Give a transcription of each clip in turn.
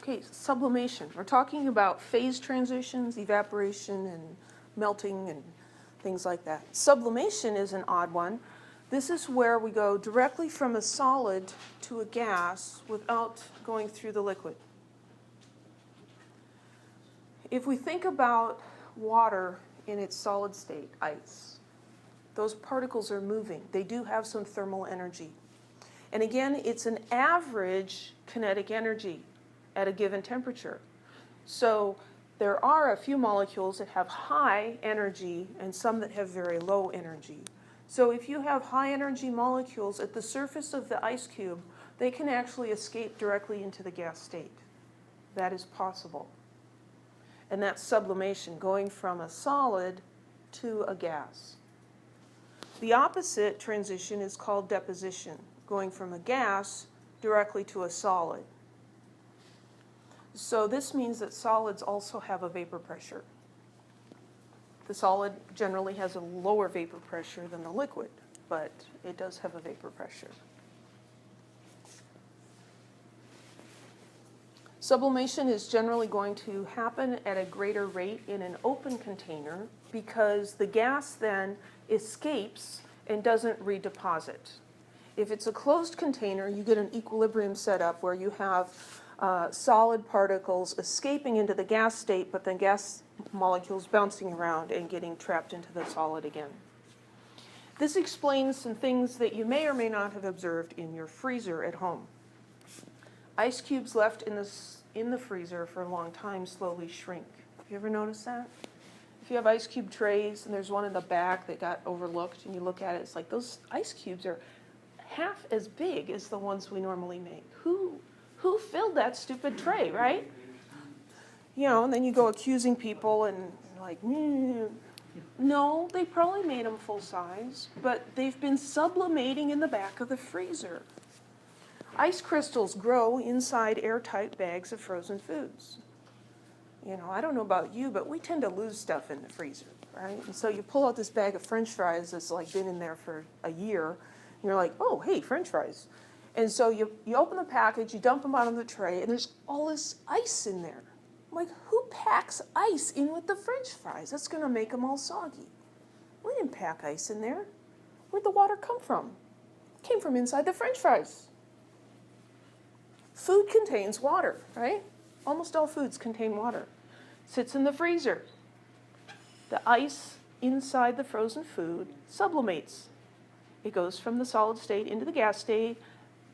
Okay, sublimation. We're talking about phase transitions, evaporation, and melting, and things like that. Sublimation is an odd one. This is where we go directly from a solid to a gas without going through the liquid. If we think about water in its solid state, ice, those particles are moving. They do have some thermal energy. And again, it's an average kinetic energy at a given temperature. So there are a few molecules that have high energy and some that have very low energy. So if you have high energy molecules at the surface of the ice cube, they can actually escape directly into the gas state. That is possible. And that's sublimation, going from a solid to a gas. The opposite transition is called deposition, going from a gas directly to a solid. So this means that solids also have a vapor pressure. The solid generally has a lower vapor pressure than the liquid, but it does have a vapor pressure. Sublimation is generally going to happen at a greater rate in an open container because the gas then escapes and doesn't redeposit. If it's a closed container, you get an equilibrium setup where you have solid particles escaping into the gas state, but then gas molecules bouncing around and getting trapped into the solid again. This explains some things that you may or may not have observed in your freezer at home. Ice cubes left in the freezer for a long time slowly shrink. Have you ever noticed that? If you have ice cube trays and there's one in the back that got overlooked and you look at it, it's like those ice cubes are half as big as the ones we normally make. Who filled that stupid tray, right? You know, and then you go accusing people and you're like, no, they probably made them full size, but they've been sublimating in the back of the freezer. Ice crystals grow inside airtight bags of frozen foods. You know, I don't know about you, but we tend to lose stuff in the freezer, right? And so you pull out this bag of French fries that's like been in there for a year, and you're like, oh, hey, French fries. And so you open the package, you dump them out on the tray, and there's all this ice in there. I'm like, who packs ice in with the French fries? That's going to make them all soggy. We didn't pack ice in there. Where'd the water come from? It came from inside the French fries. Food contains water, right? Almost all foods contain water. Sits in the freezer. The ice inside the frozen food sublimates. It goes from the solid state into the gas state.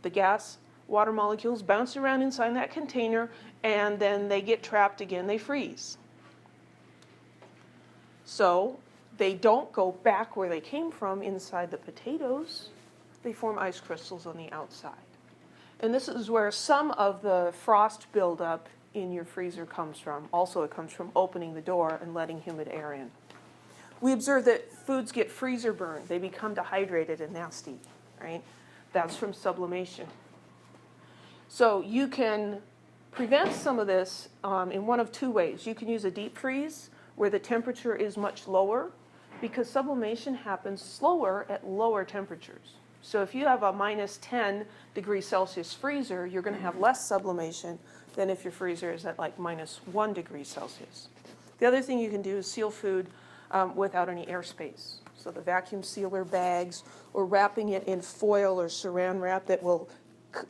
The gas water molecules bounce around inside that container, and then they get trapped again. They freeze. So they don't go back where they came from inside the potatoes. They form ice crystals on the outside. And this is where some of the frost buildup in your freezer comes from. Also, it comes from opening the door and letting humid air in. We observe that foods get freezer burned. They become dehydrated and nasty, right? That's from sublimation. So you can prevent some of this in one of two ways. You can use a deep freeze where the temperature is much lower because sublimation happens slower at lower temperatures. So if you have a minus 10 degrees Celsius freezer, you're going to have less sublimation than if your freezer is at like minus 1 degree Celsius. The other thing you can do is seal food without any airspace. So the vacuum sealer bags or wrapping it in foil or saran wrap that will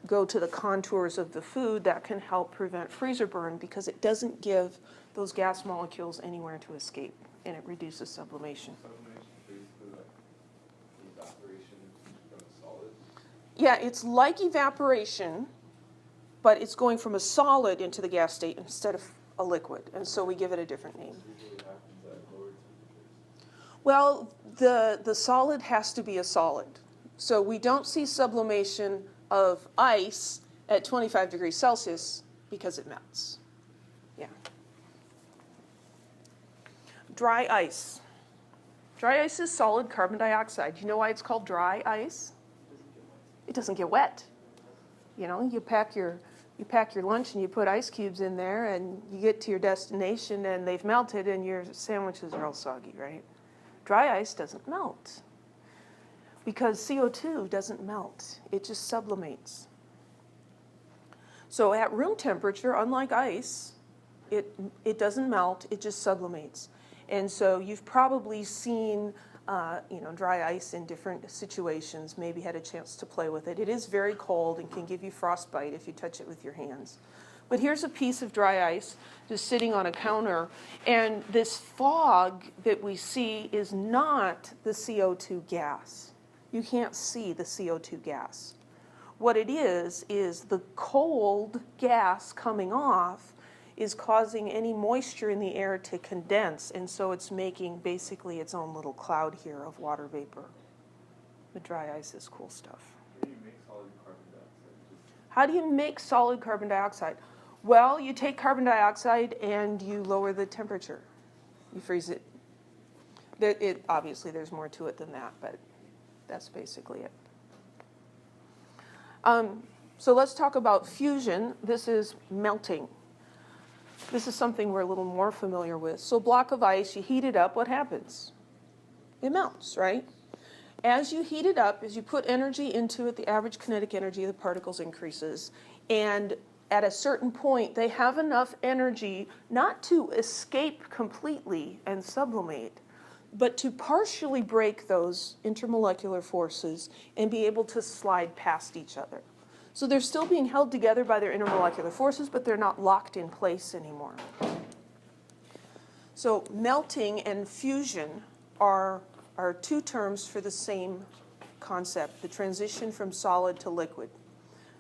go to the contours of the food, that can help prevent freezer burn because it doesn't give those gas molecules anywhere to escape, and it reduces sublimation. Yeah, it's like evaporation, but it's going from a solid into the gas state instead of a liquid, and so we give it a different name. Well, the solid has to be a solid. So we don't see sublimation of ice at 25 degrees Celsius because it melts. Yeah. Dry ice. Dry ice is solid carbon dioxide. You know why it's called dry ice? It doesn't get wet. You know, you pack your lunch and you put ice cubes in there and you get to your destination and they've melted and your sandwiches are all soggy, right? Dry ice doesn't melt because CO2 doesn't melt. It just sublimates. So at room temperature, unlike ice, it doesn't melt, it just sublimates. And so you've probably seen dry ice in different situations, maybe had a chance to play with it. It is very cold and can give you frostbite if you touch it with your hands. But here's a piece of dry ice just sitting on a counter, and this fog that we see is not the CO2 gas. You can't see the CO2 gas. What it is the cold gas coming off is causing any moisture in the air to condense, and so it's making basically its own little cloud here of water vapor. The dry ice is cool stuff. How do you make solid carbon dioxide? Well, you take carbon dioxide and you lower the temperature. You freeze it. Obviously, there's more to it than that, but that's basically it. So let's talk about fusion. This is melting. This is something we're a little more familiar with. So a block of ice, you heat it up, what happens? It melts, right? As you heat it up, as you put energy into it, the average kinetic energy of the particles increases. And at a certain point, they have enough energy not to escape completely and sublimate, but to partially break those intermolecular forces and be able to slide past each other. So they're still being held together by their intermolecular forces, but they're not locked in place anymore. So melting and fusion are two terms for the same concept, the transition from solid to liquid.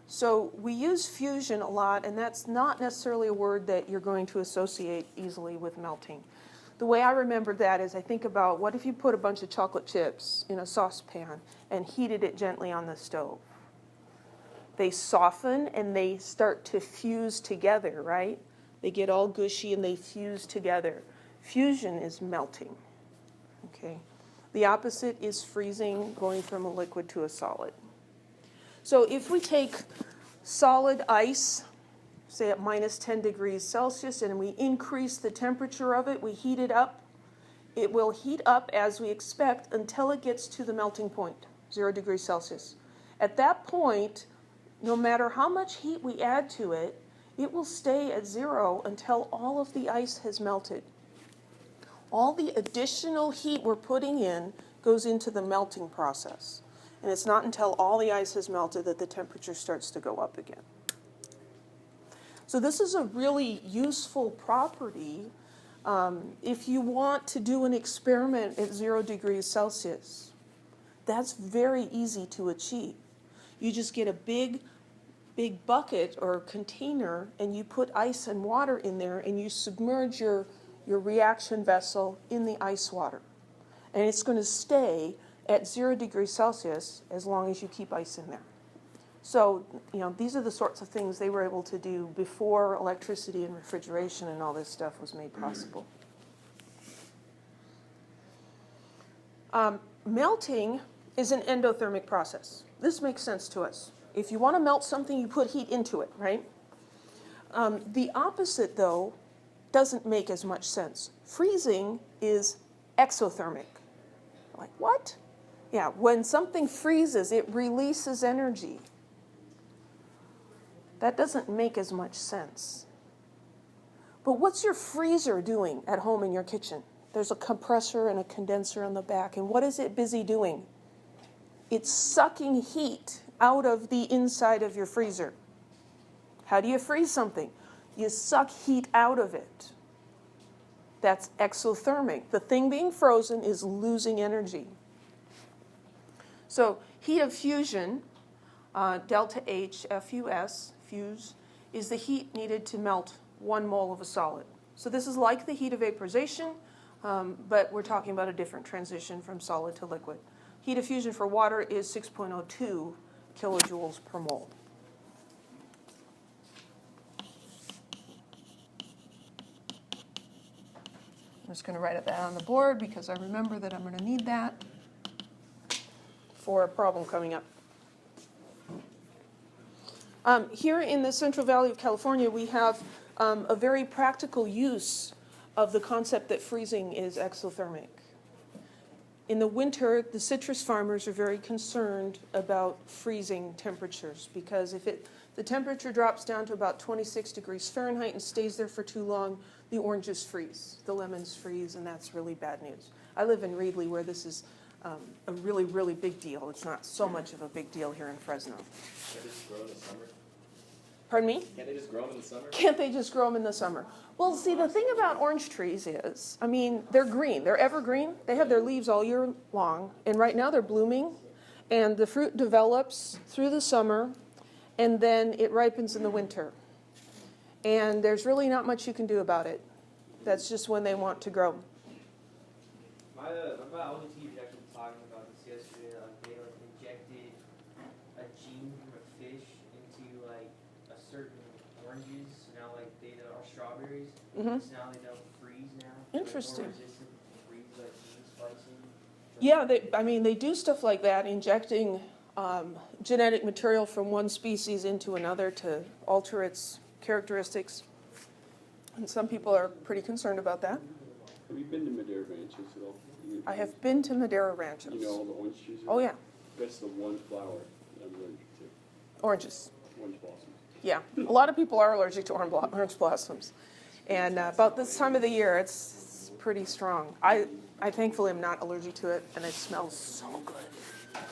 So we use fusion a lot, and that's not necessarily a word that you're going to associate easily with melting. The way I remember that is I think about, what if you put a bunch of chocolate chips in a saucepan and heated it gently on the stove? They soften and they start to fuse together, right? They get all gushy and they fuse together. Fusion is melting, okay? The opposite is freezing, going from a liquid to a solid. So if we take solid ice, say at minus 10 degrees Celsius, and we increase the temperature of it, we heat it up, it will heat up as we expect until it gets to the melting point, 0 degrees Celsius. At that point, no matter how much heat we add to it, it will stay at 0 until all of the ice has melted. All the additional heat we're putting in goes into the melting process. And it's not until all the ice has melted that the temperature starts to go up again. So this is a really useful property if you want to do an experiment at 0 degrees Celsius. That's very easy to achieve. You just get a big bucket or container and you put ice and water in there and you submerge your reaction vessel in the ice water. And it's going to stay at 0 degrees Celsius as long as you keep ice in there. So, these are the sorts of things they were able to do before electricity and refrigeration and all this stuff was made possible. Melting is an endothermic process. This makes sense to us. If you want to melt something, you put heat into it, right? The opposite, though, doesn't make as much sense. Freezing is exothermic. Like, what? Yeah, when something freezes, it releases energy. That doesn't make as much sense. But what's your freezer doing at home in your kitchen? There's a compressor and a condenser on the back, and what is it busy doing? It's sucking heat out of the inside of your freezer. How do you freeze something? You suck heat out of it. That's exothermic. The thing being frozen is losing energy. So heat of fusion, delta H, FUS, fuse, is the heat needed to melt 1 mole of a solid. So this is like the heat of vaporization, but we're talking about a different transition from solid to liquid. Heat of fusion for water is 6.02 kilojoules per mole. I'm just going to write that on the board because I remember that I'm going to need that for a problem coming up. Here in the Central Valley of California, we have a very practical use of the concept that freezing is exothermic. In the winter, the citrus farmers are very concerned about freezing temperatures because if it The temperature drops down to about 26 degrees Fahrenheit and stays there for too long, the oranges freeze, the lemons freeze, and that's really bad news. I live in Reedley where this is a really, really big deal. It's not so much of a big deal here in Fresno. Can't they just grow in the summer? Pardon me? Can't they just grow them in the summer? Can't they just grow them in the summer? Well, see, the thing about orange trees is, I mean, they're green. They're evergreen. They have their leaves all year long. And right now they're blooming. And the fruit develops through the summer. And then it ripens in the winter. And there's really not much you can do about it. That's just when they want to grow. My biology teacher actually talking about this yesterday. They injected a gene from a fish into like a certain oranges. So now like they are strawberries. Mm-hmm. So now they don't freeze now. Interesting. They're more resistant to freeze like gene splicing. Yeah, they do stuff like that, injecting genetic material from one species into another to alter its characteristics. And some people are pretty concerned about that. Have you been to Madera Ranches at all? I have been to Madera Ranches. You know all the orange trees? Oh, yeah. That's the one flower that I'm allergic to. Oranges. Orange blossoms. Yeah. A lot of people are allergic to orange blossoms. And about this time of the year, it's pretty strong. I thankfully am not allergic to it, and it smells so good.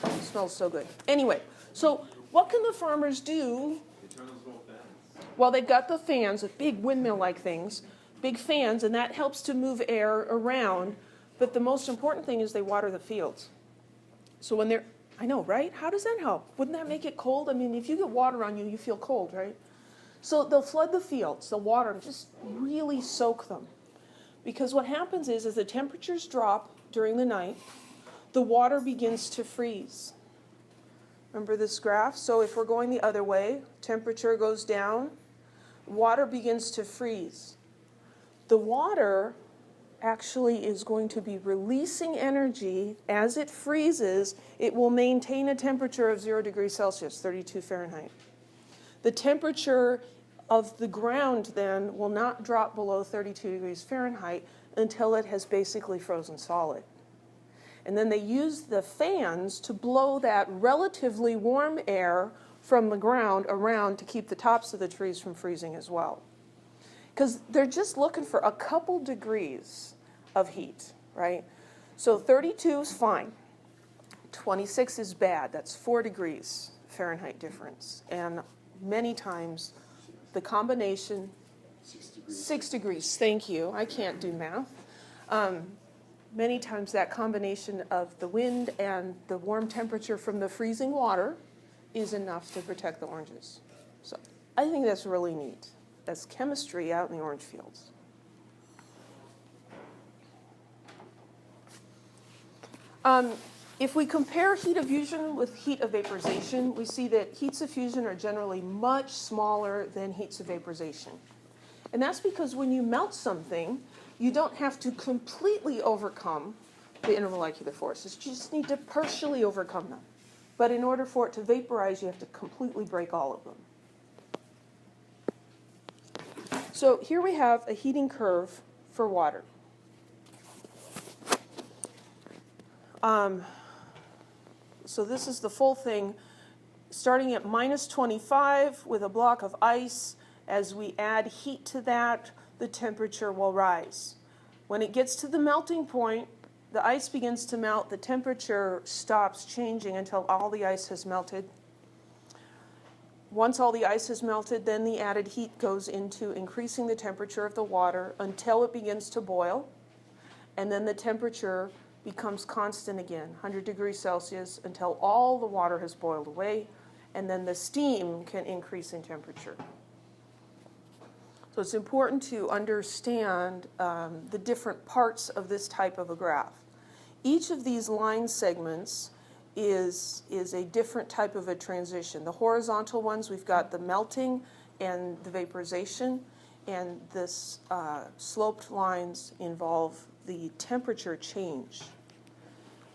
It smells so good. Anyway, so what can the farmers do? They turn those little fans. Well, they've got the fans, the big windmill-like things, big fans, and that helps to move air around. But the most important thing is they water the fields. So when they're, I know, right? How does that help? Wouldn't that make it cold? I mean, if you get water on you, you feel cold, right? So they'll flood the fields, they'll water them, just really soak them. Because what happens is, as the temperatures drop during the night, the water begins to freeze. Remember this graph? So if we're going the other way, temperature goes down, water begins to freeze. The water actually is going to be releasing energy as it freezes. It will maintain a temperature of 0 degrees Celsius, 32 Fahrenheit. The temperature of the ground then will not drop below 32 degrees Fahrenheit until it has basically frozen solid. And then they use the fans to blow that relatively warm air from the ground around to keep the tops of the trees from freezing as well. Because they're just looking for a couple degrees of heat, right? So 32 is fine. 26 is bad. That's 4 degrees Fahrenheit difference. And many times the combination, 6 degrees, thank you. I can't do math. Many times that combination of the wind and the warm temperature from the freezing water is enough to protect the oranges. So I think that's really neat. That's chemistry out in the orange fields. If we compare heat of fusion with heat of vaporization, we see that heats of fusion are generally much smaller than heats of vaporization. And that's because when you melt something, you don't have to completely overcome the intermolecular forces. You just need to partially overcome them. But in order for it to vaporize, you have to completely break all of them. So here we have a heating curve for water. So this is the full thing, starting at minus 25 with a block of ice. As we add heat to that, the temperature will rise. When it gets to the melting point, the ice begins to melt, the temperature stops changing until all the ice has melted. Once all the ice has melted, then the added heat goes into increasing the temperature of the water until it begins to boil, and then the temperature becomes constant again, 100 degrees Celsius, until all the water has boiled away, and then the steam can increase in temperature. So it's important to understand the different parts of this type of a graph. Each of these line segments is a different type of a transition. The horizontal ones, we've got the melting and the vaporization, and this sloped lines involve the temperature change.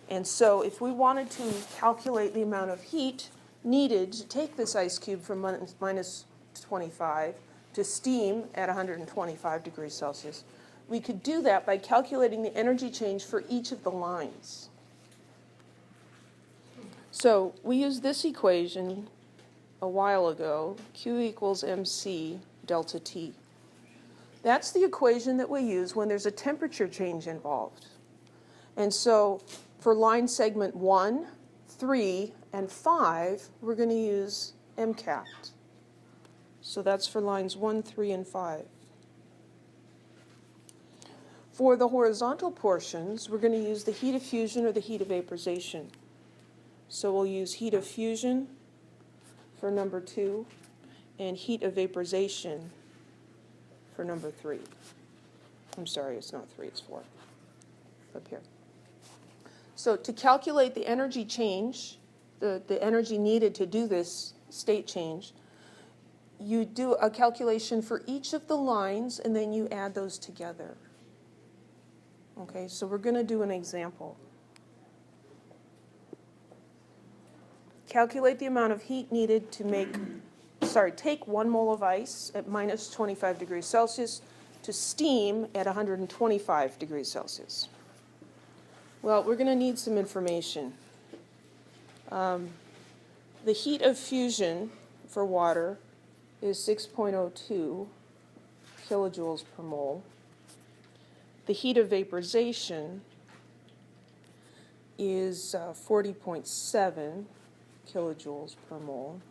And so if we wanted to calculate the amount of heat needed to take this ice cube from minus 25 to steam at 125 degrees Celsius, we could do that by calculating the energy change for each of the lines. So we use this equation a while ago, Q equals MC delta T. That's the equation that we use when there's a temperature change involved. And so for line segment 1, 3, and 5, we're going to use MCAT. So that's for lines 1, 3, and 5. For the horizontal portions, we're going to use the heat of fusion or the heat of vaporization. So we'll use heat of fusion for number 2 and heat of vaporization for number 3. I'm sorry, it's not 3, it's 4. Up here. So to calculate the energy change, the energy needed to do this state change, you do a calculation for each of the lines and then you add those together. Okay, so we're going to do an example. Calculate the amount of heat needed to take 1 mole of ice at minus 25 degrees Celsius to steam at 125 degrees Celsius. Well, we're going to need some information. The heat of fusion for water is 6.02 kilojoules per mole. The heat of vaporization is 40.7 kilojoules per mole.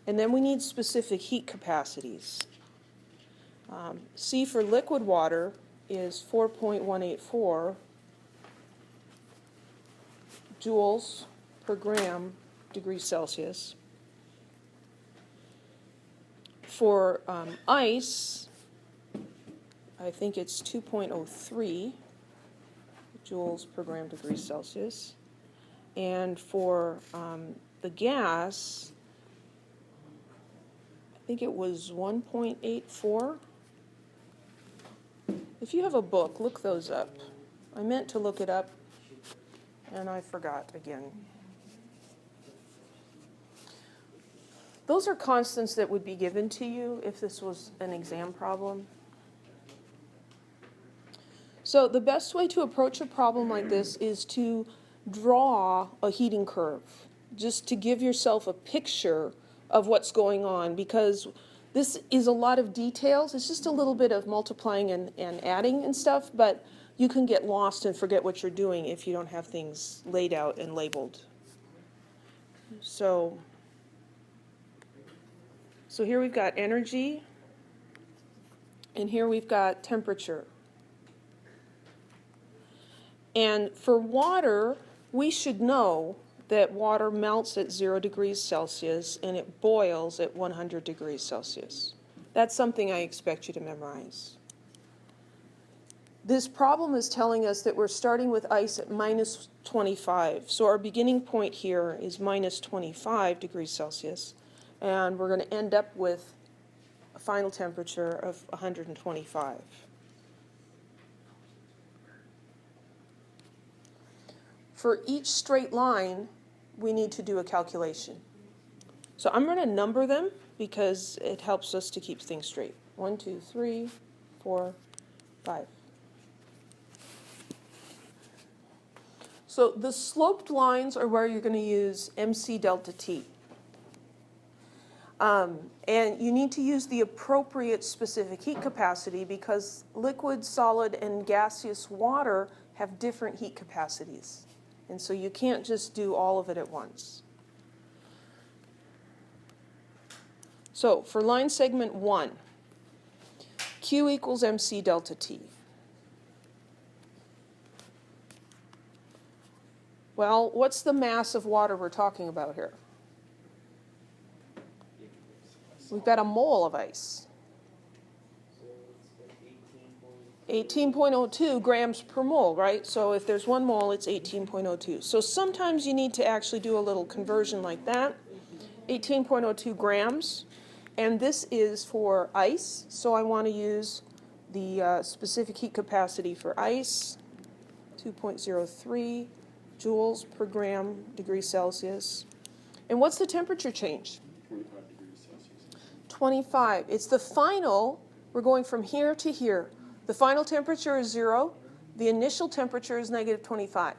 And then we need specific heat capacities. C for liquid water is 4.184 joules per gram degree Celsius. For ice, I think it's 2.03 joules per gram degree Celsius. And for the gas, I think it was 1.84. If you have a book, look those up. I meant to look it up, and I forgot again. Those are constants that would be given to you if this was an exam problem. So the best way to approach a problem like this is to draw a heating curve, just to give yourself a picture of what's going on, because this is a lot of details. It's just a little bit of multiplying and adding and stuff, but you can get lost and forget what you're doing if you don't have things laid out and labeled. So here we've got energy, and here we've got temperature. And for water, we should know that water melts at 0 degrees Celsius and it boils at 100 degrees Celsius. That's something I expect you to memorize. This problem is telling us that we're starting with ice at minus 25. So our beginning point here is minus 25 degrees Celsius, and we're going to end up with a final temperature of 125. For each straight line, we need to do a calculation. So I'm going to number them because it helps us to keep things straight. 1, 2, 3, 4, 5. So the sloped lines are where you're going to use MC delta T. And you need to use the appropriate specific heat capacity because liquid, solid, and gaseous water have different heat capacities. And so you can't just do all of it at once. So for line segment 1, Q equals MC delta T. Well, what's the mass of water we're talking about here? We've got a mole of ice. 18.02 grams per mole, right? So if there's 1 mole, it's 18.02. So sometimes you need to actually do a little conversion like that. 18.02 grams. And this is for ice, so I want to use the specific heat capacity for ice, 2.03 joules per gram degree Celsius. And what's the temperature change? 25 degrees Celsius. 25. It's the final. We're going from here to here. The final temperature is 0. The initial temperature is negative 25.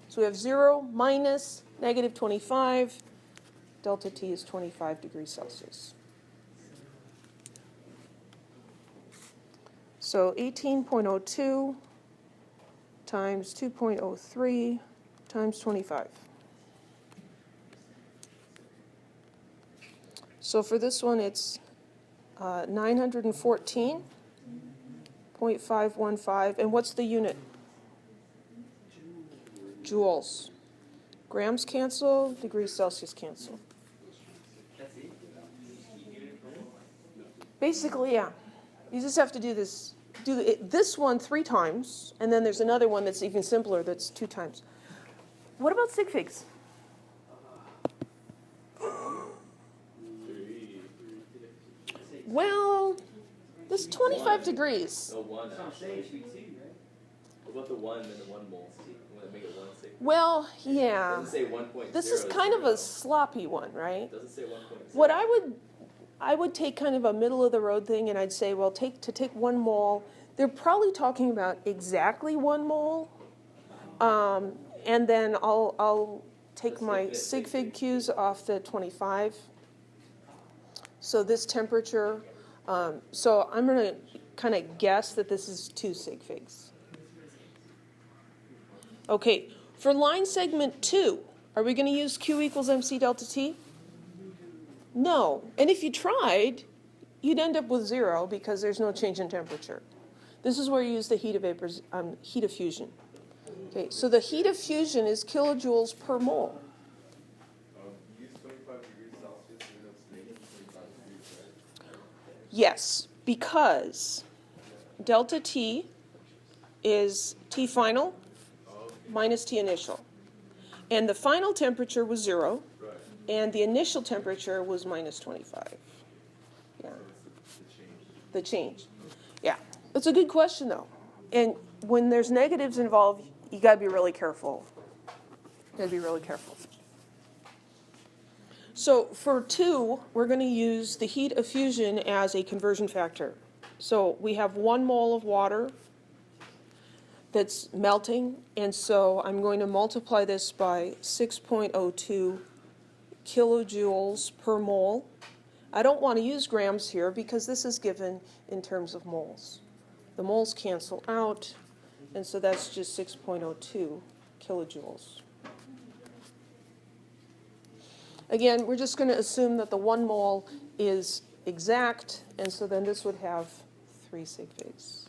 So we have 0 minus negative 25. delta T is 25 degrees Celsius. So 18.02 times 2.03 times 25. So for this one, it's 914.515. And what's the unit? Joules. Grams cancel, degrees Celsius cancel. That's it? Basically, yeah. You just have to do this. This one 3 times, and then there's another one that's even simpler that's 2 times. What about sig figs? Well, this 25 degrees. The one, That's what I'm saying, actually. it should be 2, right? What about the one and the 1 mole? Want to make it 1 sig? Well, It yeah. doesn't say 1.0. This is kind of a sloppy one, right? It doesn't say 1.0. What I would take kind of a middle of the road thing, and I'd say, well, take 1 mole. They're probably talking about exactly 1 mole, and then I'll take my sig fig Q's off the 25. So this temperature, so I'm going to kind of guess that this is 2 sig figs. Okay, for line segment 2, are we going to use Q equals MC delta T? No. And if you tried, you'd end up with 0 because there's no change in temperature. This is where you use the heat of fusion. Okay, so the heat of fusion is kilojoules per mole. Use 25 degrees Celsius and it's negative 25 degrees, right? Yes, because delta T is T final minus T initial. And the final temperature was 0, Right. and the initial temperature was minus 25. Yeah, the change. Yeah, it's a good question, though. And when there's negatives involved, you got to be really careful. You got to be really careful. So for 2, we're going to use the heat of fusion as a conversion factor. So we have 1 mole of water that's melting, and so I'm going to multiply this by 6.02 kilojoules per mole. I don't want to use grams here because this is given in terms of moles. The moles cancel out, and so that's just 6.02 kilojoules. Again, we're just going to assume that the 1 mole is exact, and so then this would have 3 sig figs.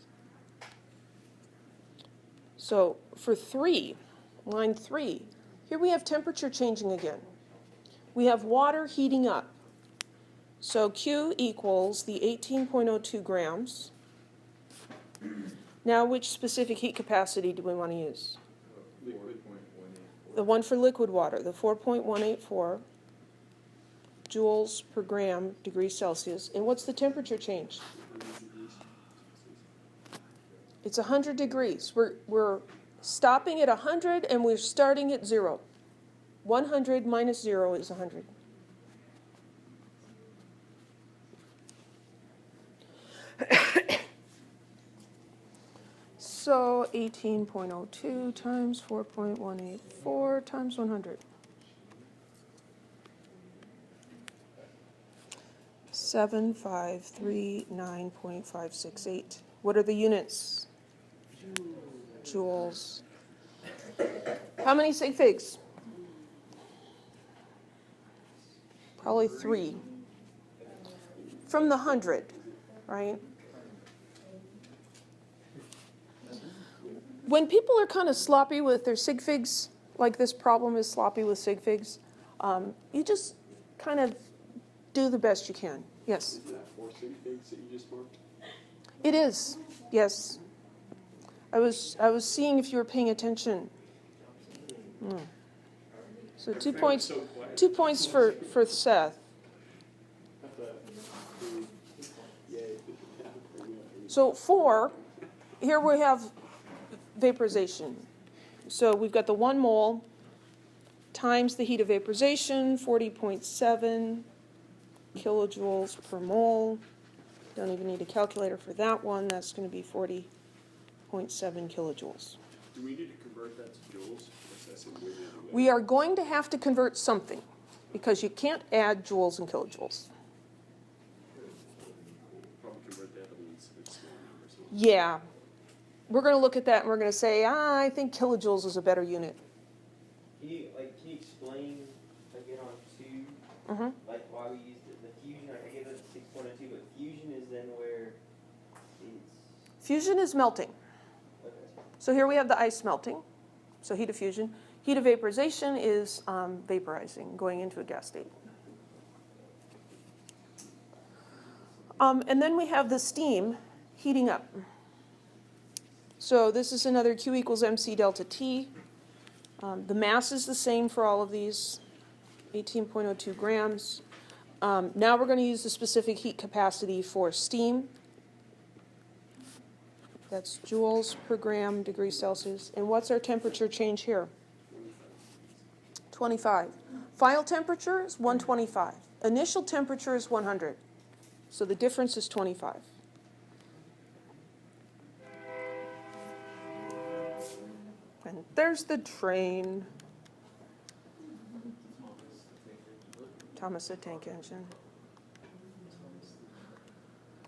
So for 3, line 3, here we have temperature changing again. We have water heating up. So Q equals the 18.02 grams. Now, which specific heat capacity do we want to use? Liquid. The one for liquid water, the 4.184 joules per gram degrees Celsius. And what's the temperature change? It's 100 degrees. We're stopping at 100 and we're starting at 0. 100 minus 0 is 100. So 18.02 times 4.184 times 100. 7539.568. What are the units? Joules. How many sig figs? Probably 3. From the 100, right? When people are kind of sloppy with their sig figs, like this problem is sloppy with sig figs, you just kind of do the best you can. Yes? Is that 4 sig figs that you just marked? It is, yes. I was seeing if you were paying attention. So 2 points. 2 points for Seth. So 4. Here we have vaporization. So we've got the 1 mole times the heat of vaporization, 40.7 kilojoules per mole. Don't even need a calculator for that one. That's going to be 40.7 kilojoules. Do we need to convert that to joules? Or is that some way to do it? We are going to have to convert something. because you can't add joules and kilojoules. Probably convert that to means a small number. So Yeah. We're going to look at that and we're going to say, I think kilojoules is a better unit. Can you explain again on 2, Mm-hmm. like why we use the fusion? I gave it 6.02, but fusion is then where it's Fusion is melting. okay. So here we have the ice melting, so heat of fusion. Heat of vaporization is vaporizing, going into a gas state. And then we have the steam heating up. So this is another Q equals MC delta T. The mass is the same for all of these, 18.02 grams. Now we're going to use the specific heat capacity for steam. That's joules per gram degrees Celsius. And what's our temperature change here? 25. Final temperature is 125. Initial temperature is 100. So the difference is 25. And there's the train. Thomas the Tank Engine.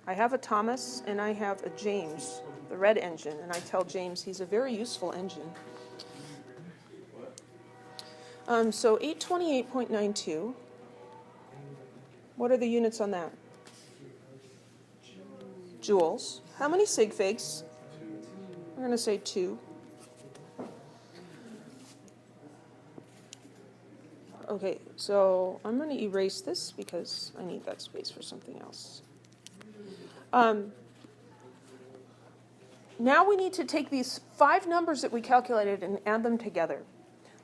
I have a Thomas and I have a James, the red engine, and I tell James he's a very useful engine. So 828.92. What are the units on that? Joules. How many sig figs? We're going to say 2. Okay, so I'm going to erase this because I need that space for something else. Now we need to take these 5 numbers that we calculated and add them together.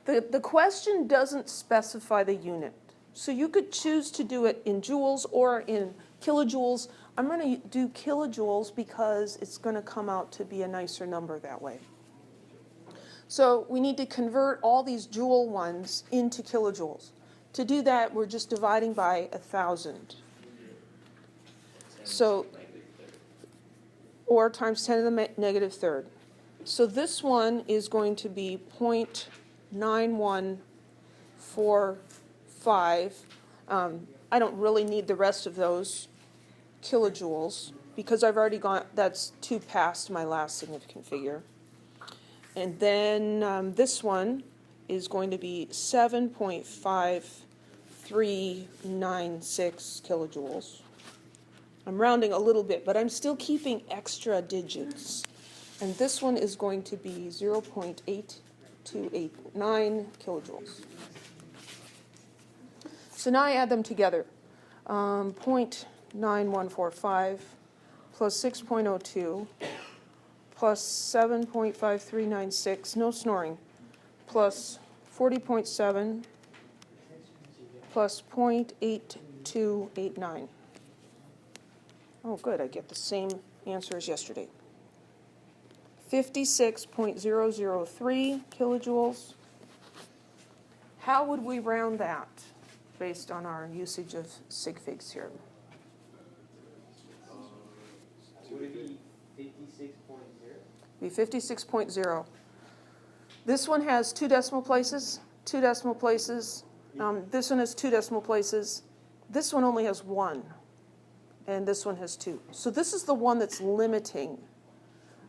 The question doesn't specify the unit. So you could choose to do it in joules or in kilojoules. I'm going to do kilojoules because it's going to come out to be a nicer number that way. So we need to convert all these joule ones into kilojoules. To do that, we're just dividing by 1,000. So, or times 10 to the negative third. So this one is going to be 0.9145. I don't really need the rest of those kilojoules because I've already gone, that's 2 past my last significant figure. And then this one is going to be 7.5396 kilojoules. I'm rounding a little bit, but I'm still keeping extra digits. And this one is going to be 0.8289 kilojoules. So now I add them together. 0.9145 plus 6.02 plus 7.5396, no snoring, plus 40.7 plus 0.8289. Oh, good, I get the same answer as yesterday. 56.003 kilojoules. How would we round that based on our usage of sig figs here? Would it be 56.0? Be 56.0. This one has 2 decimal places, 2 decimal places. This one has 2 decimal places. This one only has 1, and this one has 2. So this is the one that's limiting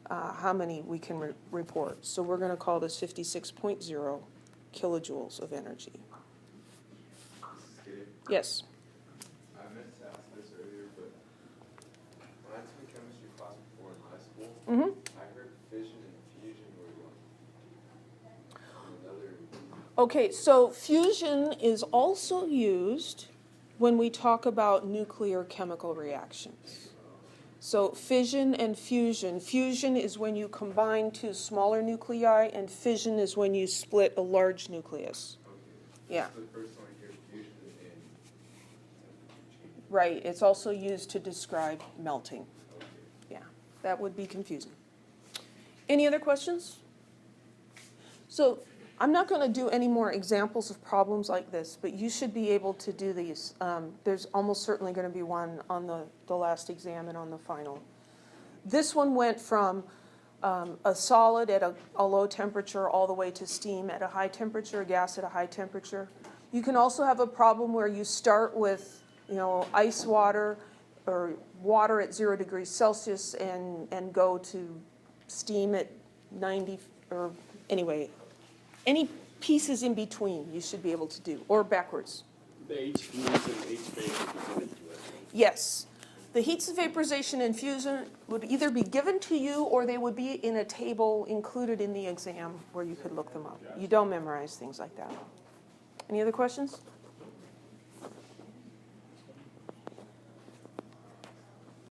how many we can report. So we're going to call this 56.0 kilojoules of energy. Yes? I meant to ask this earlier, but when I took a chemistry class before in high school, Mm-hmm. I heard fission and fusion were like another. Okay, so fusion is also used when we talk about nuclear chemical reactions. So fission and fusion. Fusion is when you combine 2 smaller nuclei, and fission is when you split a large nucleus. Okay. Yeah. The first time I hear fusion and temperature change. Right, it's also used to describe melting. Okay. Yeah, that would be confusing. Any other questions? So I'm not going to do any more examples of problems like this, but you should be able to do these. There's almost certainly going to be one on the last exam and on the final. This one went from a solid at a low temperature all the way to steam at a high temperature, a gas at a high temperature. You can also have a problem where you start with, ice water or water at 0 degrees Celsius and go to steam at 90, or anyway, any pieces in between you should be able to do, or backwards. The HVs and HVAC would be given to it. Yes. The heats of vaporization and fusion would either be given to you or they would be in a table included in the exam where you could look them up. You don't memorize things like that. Any other questions?